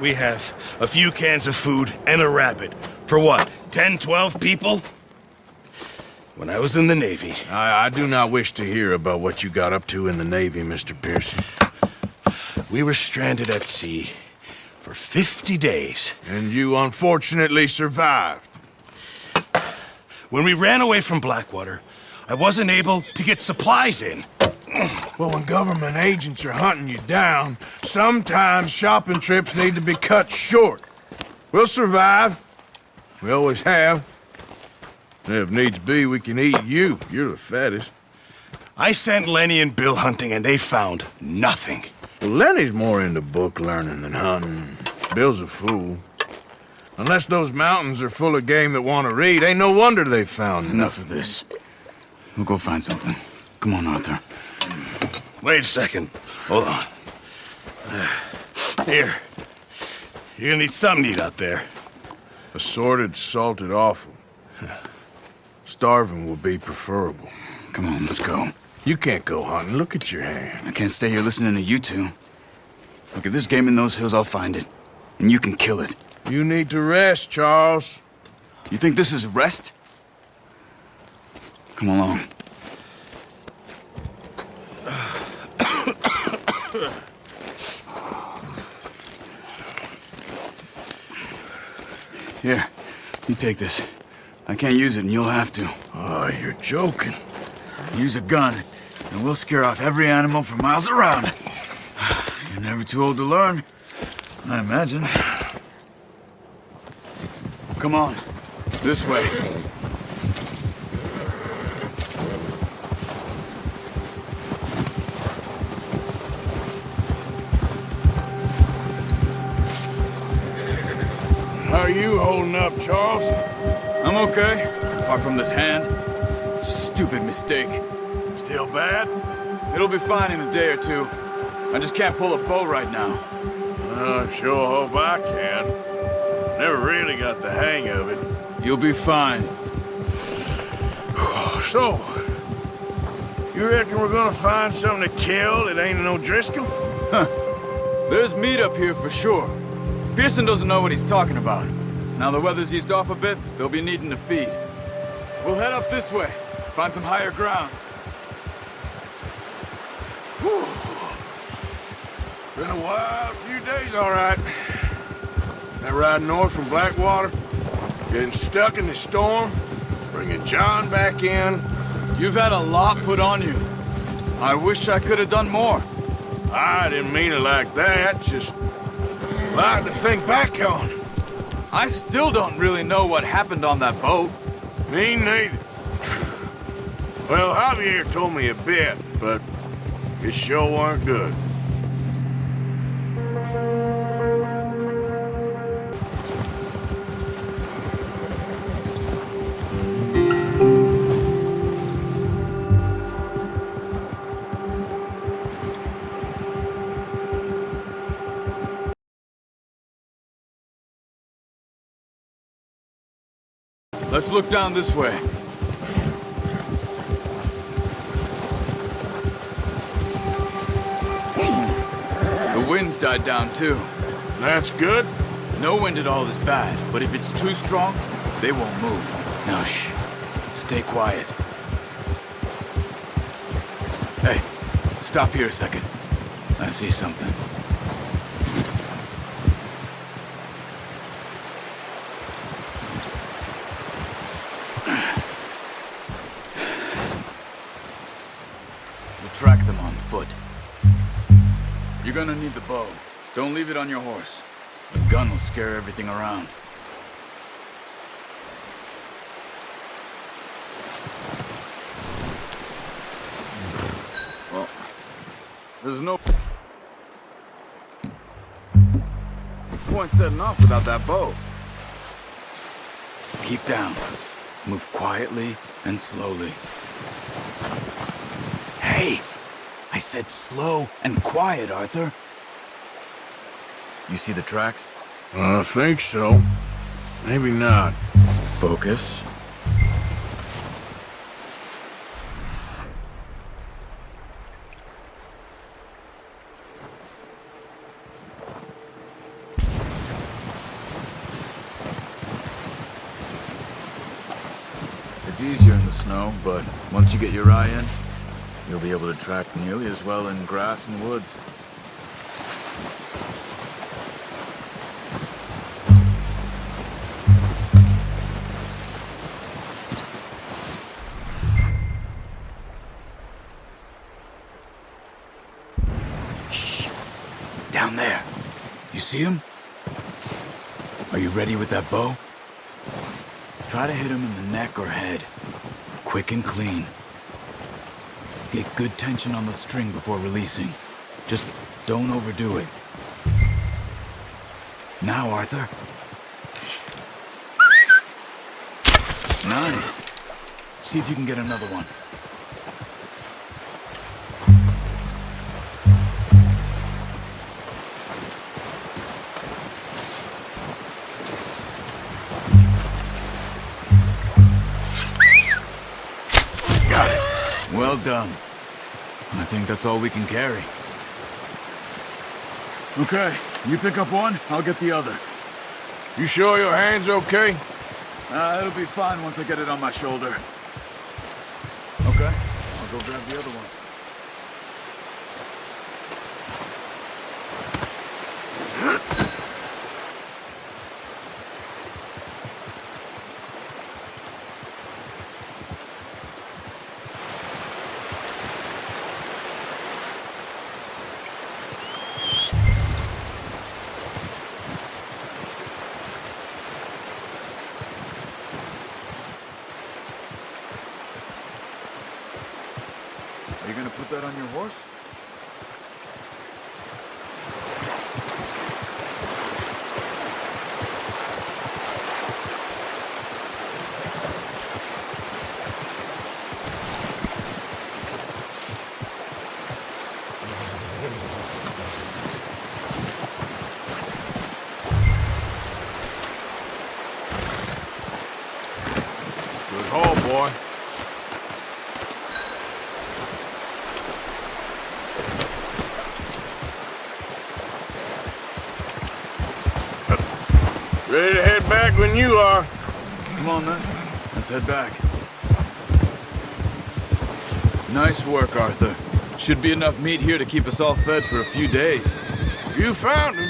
We have a few cans of food and a rabbit. For what, 10, 12 people? When I was in the Navy... I do not wish to hear about what you got up to in the Navy, Mr. Pearson. We were stranded at sea for 50 days. And you unfortunately survived. When we ran away from Blackwater, I wasn't able to get supplies in. Well, when government agents are hunting you down, sometimes shopping trips need to be cut short. We'll survive. We always have. If needs be, we can eat you. You're the fattest. I sent Lenny and Bill hunting, and they found nothing. Well, Lenny's more into book learning than hunting. Bill's a fool. Unless those mountains are full of game that want to read, ain't no wonder they found Enough of this. We'll go find something. Come on, Arthur. Wait a second. Hold on. Here. You're gonna need something to eat out there. Assorted, salted offal. Starving will be preferable. Come on, let's go. You can't go hunting. Look at your hand. I can't stay here listening to you two. Look, if there's game in those hills, I'll find it. And you can kill it. You need to rest, Charles. You think this is rest? Come along. Here, you take this. I can't use it, and you'll have to. Oh, you're joking. Use a gun, and we'll scare off every animal for miles around. You're never too old to learn, I imagine. Come on, this way. How are you holding up, Charles? I'm okay, apart from this hand. Stupid mistake. Still bad? It'll be fine in a day or two. I just can't pull a bow right now. I sure hope I can. Never really got the hang of it. You'll be fine. So, you reckon we're gonna find something to kill that ain't no Driscoll? There's meat up here for sure. Pearson doesn't know what he's talking about. Now the weather's eased off a bit, they'll be needing to feed. We'll head up this way, find some higher ground. Been a wild few days, all right. That ride north from Blackwater, getting stuck in the storm, bringing John back in. You've had a lot put on you. I wish I could have done more. I didn't mean it like that, just a lot to think back on. I still don't really know what happened on that boat. Me neither. Well, Javier told me a bit, but it sure weren't good. Let's look down this way. The wind's died down too. That's good. No wind at all is bad, but if it's too strong, they won't move. Now shh. Stay quiet. Hey, stop here a second. I see something. Track them on foot. You're gonna need the bow. Don't leave it on your horse. The gun will scare everything around. Well, there's no point setting off without that bow. Keep down. Move quietly and slowly. Hey! I said slow and quiet, Arthur. You see the tracks? I think so. Maybe not. Focus. It's easier in the snow, but once you get your eye in, you'll be able to track nearly as well in grass and woods. Shh! Down there. You see him? Are you ready with that bow? Try to hit him in the neck or head. Quick and clean. Get good tension on the string before releasing. Just don't overdo it. Now, Arthur. Nice. See if you can get another one. Well done. I think that's all we can carry. Okay, you pick up one, I'll get the other. You sure your hand's okay? It'll be fine once I get it on my shoulder. Okay, I'll go grab the other one. Are you gonna put that on your horse? Good haul, boy. Ready to head back when you are. Come on then, let's head back. Nice work, Arthur. Should be enough meat here to keep us all fed for a few days. You found him.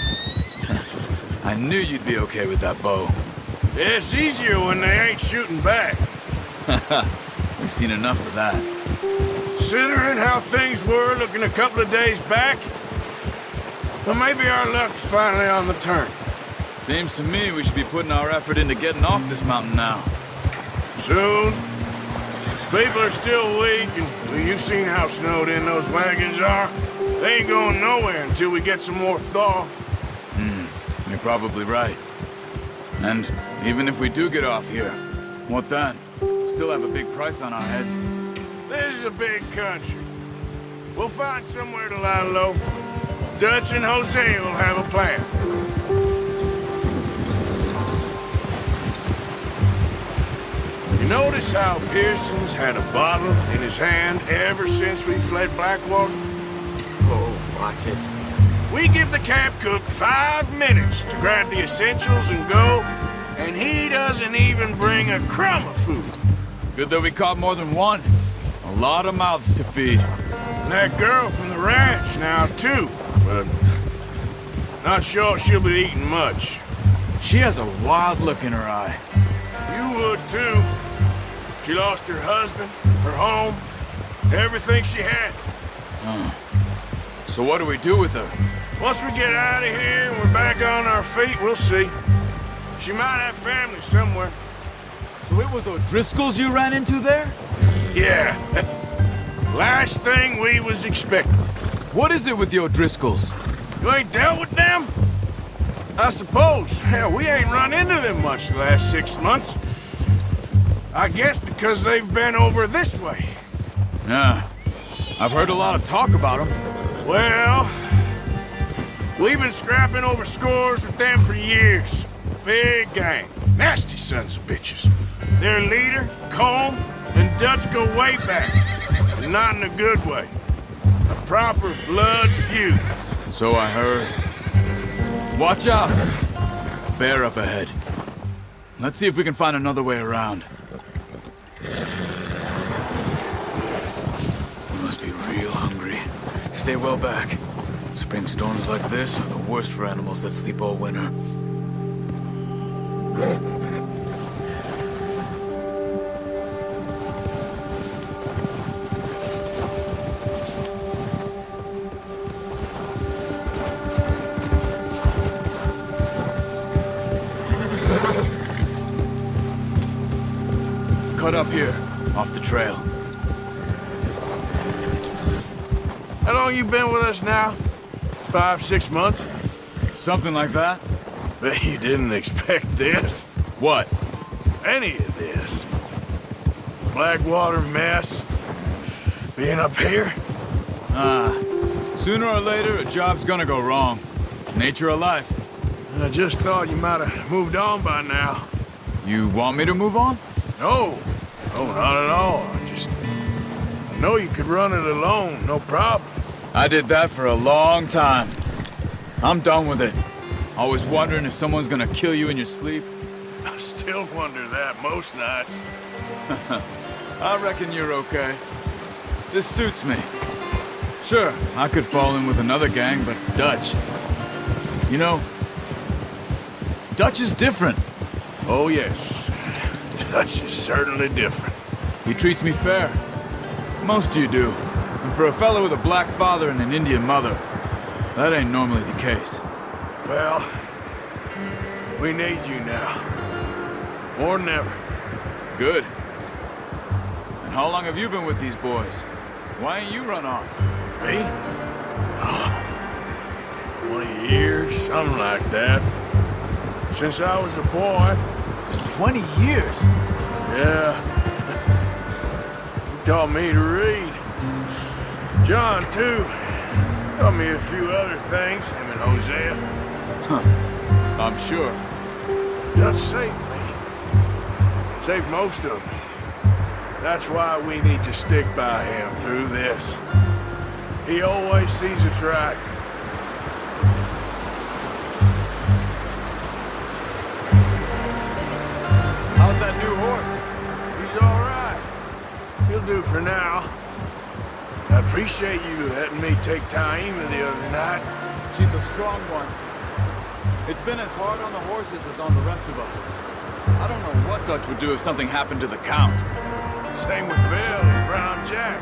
I knew you'd be okay with that bow. It's easier when they ain't shooting back. We've seen enough of that. Considering how things were looking a couple of days back, well, maybe our luck's finally on the turn. Seems to me we should be putting our effort into getting off this mountain now. Soon. People are still weak, and well, you've seen how snowed in those wagons are. They ain't going nowhere until we get some more thaw. You're probably right. And even if we do get off here, what then? Still have a big price on our heads. This is a big country. We'll find somewhere to lie low. Dutch and Hosea will have a plan. You notice how Pearson's had a bottle in his hand ever since we fled Blackwater? Oh, watch it. We give the camp cook 5 minutes to grab the essentials and go, and he doesn't even bring a crumb of food. Good that we caught more than one. A lot of mouths to feed. And that girl from the ranch now, too, but not sure she'll be eating much. She has a wild look in her eye. You would, too. She lost her husband, her home, everything she had. So what do we do with her? Once we get out of here and we're back on our feet, we'll see. She might have family somewhere. So it was O'Driscoll's you ran into there? Yeah. Last thing we was expecting. What is it with the O'Driscolls? You ain't dealt with them? I suppose. Hell, we ain't run into them much the last 6 months. I guess because they've been over this way. Yeah. I've heard a lot of talk about them. Well, we've been scrapping over scores with them for years. Big gang. Nasty sons of bitches. Their leader, Combe, and Dutch go way back. And not in a good way. A proper blood feud. So I heard. Watch out! Bear up ahead. Let's see if we can find another way around. real hungry. Stay well back. Spring storms like this are the worst for animals that sleep all winter. Cut up here, off the trail. How long you been with us now? 5, 6 months? Something like that? Bet you didn't expect this. What? Any of this. Blackwater mess. Being up here? Sooner or later, a job's gonna go wrong. Nature of life. I just thought you might have moved on by now. You want me to move on? No. No, not at all. I know you could run it alone, no problem. I did that for a long time. I'm done with it. Always wondering if someone's gonna kill you in your sleep. I still wonder that most nights. I reckon you're okay. This suits me. Sure, I could fall in with another gang, but Dutch... You know, Dutch is different. Oh, yes. Dutch is certainly different. He treats me fair. Most of you do. And for a fella with a black father and an Indian mother, that ain't normally the case. Well, we need you now. More than ever. Good. And how long have you been with these boys? Why ain't you run off? Me? 20 years, something like that. Since I was a boy. 20 years? Yeah. He taught me to read. John, too. Taught me a few other things, him and Hosea. I'm sure. Dutch saved me. Saved most of us. That's why we need to stick by him through this. He always sees us right. How's that new horse? He's all right. He'll do for now. I appreciate you letting me take Taima the other night. She's a strong one. It's been as hard on the horses as on the rest of us. I don't know what Dutch would do if something happened to the Count. Same with Bill and Brown Jack.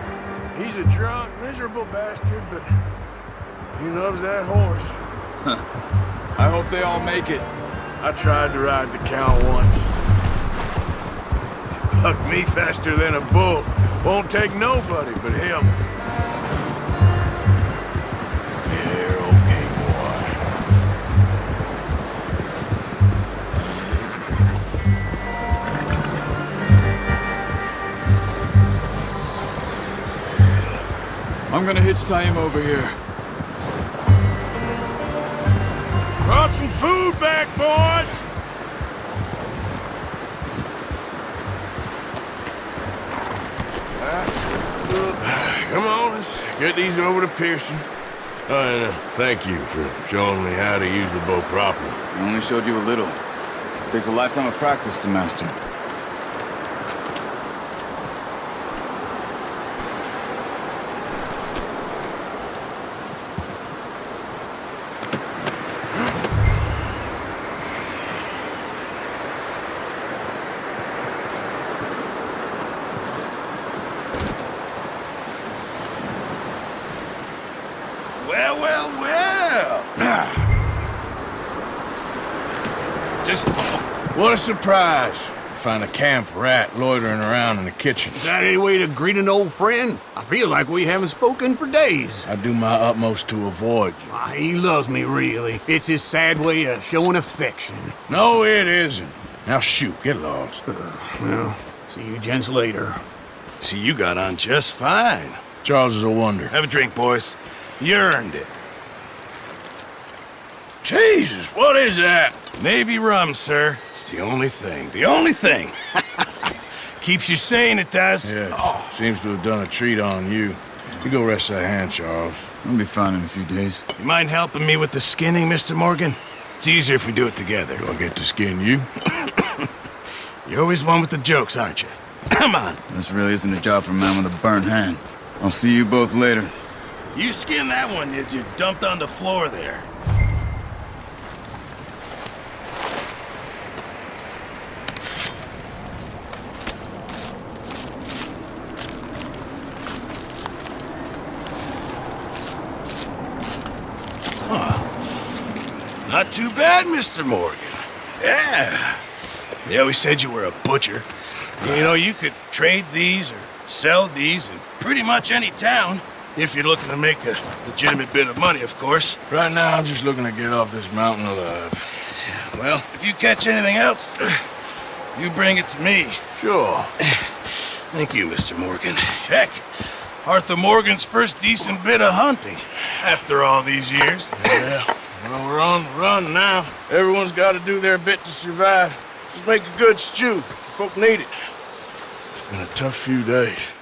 He's a drunk, miserable bastard, but he loves that horse. I hope they all make it. I tried to ride the Count once. Bucked me faster than a bull. Won't take nobody but him. You're okay, boy. I'm gonna hitch Taima over here. Brought some food back, boys! Come on, let's get these over to Pearson. Oh, and thank you for showing me how to use the bow properly. I only showed you a little. Takes a lifetime of practice to master. Just what a surprise. Find a camp rat loitering around in the kitchen. Is that any way to greet an old friend? I feel like we haven't spoken for days. I do my utmost to avoid you. He loves me, really. It's his sad way of showing affection. No, it isn't. Now shoot, get lost. Well, see you gents later. See, you got on just fine. Charles is a wonder. Have a drink, boys. You earned it. Jesus, what is that? Navy rum, sir. It's the only thing. The only thing. Keeps you sane, it does. Yes, seems to have done a treat on you. You go rest that hand, Charles. I'll be fine in a few days. You mind helping me with the skinning, Mr. Morgan? It's easier if we do it together. Do I get to skin you? You're always one with the jokes, aren't you? Come on. This really isn't a job for a man with a burnt hand. I'll see you both later. You skinned that one that you dumped on the floor there. Not too bad, Mr. Morgan. Yeah. They always said you were a butcher. You know, you could trade these or sell these in pretty much any town. If you're looking to make a legitimate bit of money, of course. Right now, I'm just looking to get off this mountain alive. Well, if you catch anything else, you bring it to me. Sure. Thank you, Mr. Morgan. Heck, Arthur Morgan's first decent bit of hunting after all these years. Yeah. Well, we're on the run now. Everyone's got to do their bit to survive. Just make a good stew. Folk need it. It's been a tough few days.